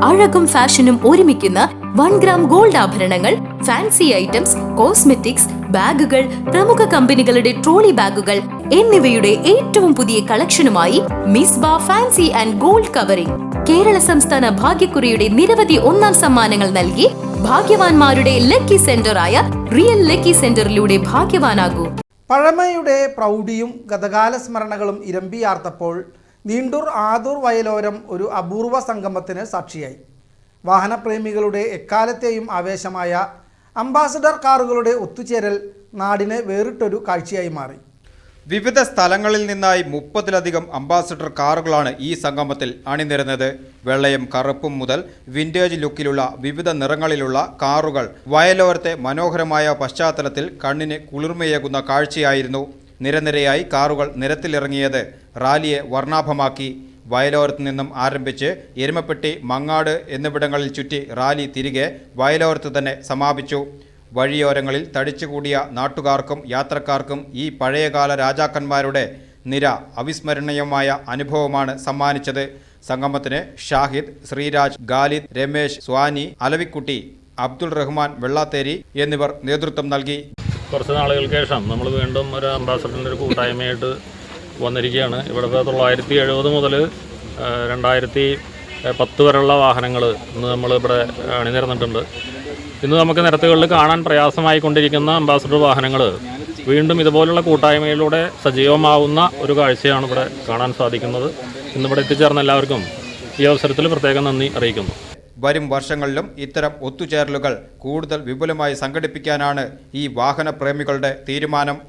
അഴകും ഫാഷനും ഒരുമിക്കുന്ന 1 gram gold ആഭരണങ്ങൾ, ഫാൻസി ഐറ്റംസ്, കോസ്മെറ്റിക്സ്, ബാഗുകൾ, പ്രമുഖ കമ്പനികളുടെ ട്രോളി ബാഗുകൾ എന്നിവയുടെ ഏറ്റവും പുതിയ കളക്ഷനുമായി Misba fancy and gold covering Kerala സംസ്ഥാന ഭാഗ്യക്കുറിയുടെ നിരവധി ഒന്നാം സമ്മാനങ്ങൾ നൽകി ഭാഗ്യവാന്മാരുടെ ലക്കി സെന്ററായ റിയൽ ലക്കി സെന്ററിലൂടെ ഭാഗ്യവാനാകൂ. പഴമയുടെ പ്രൗഢിയും ഗതകാല സ്മരണകളും ഇരമ്പിയാർത്തപ്പോൾ നീണ്ടൂർ ആദൂർ വയലോരം ഒരു അപൂർവ സംഗമത്തിന് സാക്ഷിയായി. വാഹനപ്രേമികളുടെ എക്കാലത്തെയും ആവേശമായ അംബാസഡർ കാറുകളുടെ ഒത്തുചേരൽ നാടിന് വേറിട്ടൊരു കാഴ്ചയായി മാറി. വിവിധ സ്ഥലങ്ങളിൽ നിന്നായി 30-ലധികം അംബാസഡർ കാറുകളാണ് ഈ സംഗമത്തിൽ അണിനിരന്നത്. വെള്ളയും കറുപ്പും മുതൽ വിന്റേജ് ലുക്കിലുള്ള വിവിധ നിറങ്ങളിലുള്ള കാറുകൾ വയലോരത്തെ മനോഹരമായ പശ്ചാത്തലത്തിൽ കണ്ണിന് കുളിർമയേകുന്ന കാഴ്ചയായിരുന്നു. നിരനിരയായി കാറുകൾ നിരത്തിലിറങ്ങിയത് റാലിയെ വർണ്ണാഭമാക്കി. വയലോരത്ത് നിന്നും ആരംഭിച്ച് എരുമപ്പെട്ടി, മങ്ങാട് എന്നിവിടങ്ങളിൽ ചുറ്റി റാലി തിരികെ വയലോരത്ത് തന്നെ സമാപിച്ചു. വഴിയോരങ്ങളിൽ തടിച്ചുകൂടിയ നാട്ടുകാർക്കും യാത്രക്കാർക്കും ഈ പഴയകാല രാജാക്കന്മാരുടെ നിര അവിസ്മരണീയമായ അനുഭവമാണ് സമ്മാനിച്ചത്. സംഗമത്തിന് ഷാഹിദ്, ശ്രീരാജ്, ഖാലിദ്, രമേശ്, സ്വാനി, അലവിക്കുട്ടി, അബ്ദുൾ റഹ്മാൻ വെള്ളാത്തേരി എന്നിവർ നേതൃത്വം നൽകി. കുറച്ച് നാളുകൾക്ക് ശേഷം നമ്മൾ വീണ്ടും ഒരു അംബാസഡറിൻ്റെ ഒരു കൂട്ടായ്മയായിട്ട് വന്നിരിക്കുകയാണ്. ഇവിടെ 1970 മുതൽ 2010 വരെയുള്ള വാഹനങ്ങൾ ഇന്ന് നമ്മളിവിടെ അണിനിരന്നിട്ടുണ്ട്. ഇന്ന് നമുക്ക് നിരത്തുകളിൽ കാണാൻ പ്രയാസമായിക്കൊണ്ടിരിക്കുന്ന അംബാസഡർ വാഹനങ്ങൾ വീണ്ടും ഇതുപോലുള്ള കൂട്ടായ്മയിലൂടെ സജീവമാവുന്ന ഒരു കാഴ്ചയാണ് ഇവിടെ കാണാൻ സാധിക്കുന്നത്. ഇന്നിവിടെ എത്തിച്ചേർന്ന എല്ലാവർക്കും ഈ അവസരത്തിൽ പ്രത്യേകം നന്ദി അറിയിക്കുന്നു. വരും വർഷങ്ങളിലും ഇത്തരം ഒത്തുചേരലുകൾ കൂടുതൽ വിപുലമായി സംഘടിപ്പിക്കാനാണ് ഈ വാഹനപ്രേമികളുടെ തീരുമാനം.